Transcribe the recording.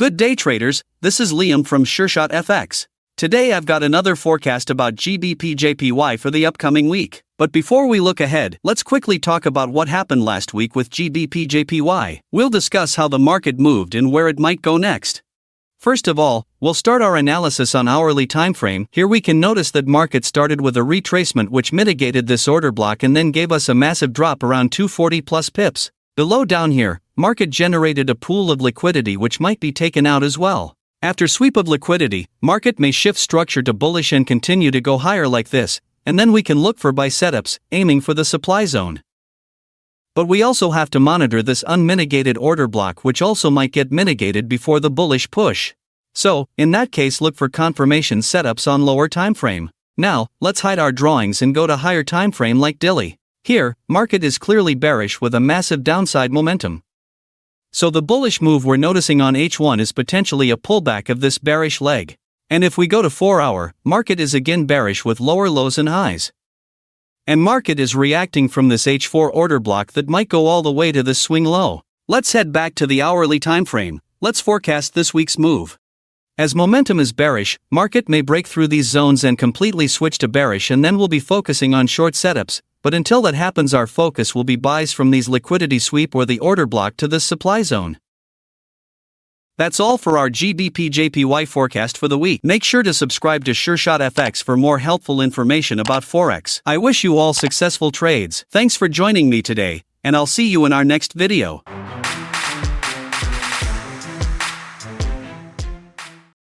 Good day traders, this is Liam from Sureshotfx. Today I've got another forecast about GBPJPY for the upcoming week. But before we look ahead, let's quickly talk about what happened last week with GBPJPY. We'll discuss how the market moved and where it might go next. First of all, we'll start our analysis on hourly timeframe. Here we can notice that market started with a retracement which mitigated this order block and then gave us a massive drop around 240 plus pips. Below down here, market generated a pool of liquidity which might be taken out as well. After sweep of liquidity, market may shift structure to bullish and continue to go higher like this, and then we can look for buy setups, aiming for the supply zone. But we also have to monitor this unmitigated order block which also might get mitigated before the bullish push. So, in that case look for confirmation setups on lower timeframe. Now, let's hide our drawings and go to higher timeframe like daily. Here, market is clearly bearish with a massive downside momentum. So the bullish move we're noticing on H1 is potentially a pullback of this bearish leg. And if we go to 4 hour, market is again bearish with lower lows and highs. And market is reacting from this H4 order block that might go all the way to this swing low. Let's head back to the hourly timeframe. Let's forecast this week's move. As momentum is bearish, market may break through these zones and completely switch to bearish, and then we'll be focusing on short setups. But until that happens, our focus will be buys from these liquidity sweep or the order block to this supply zone. That's all for our GBPJPY forecast for the week. Make sure to subscribe to Sureshotfx for more helpful information about forex. I wish you all successful trades. Thanks for joining me today, and I'll see you in our next video.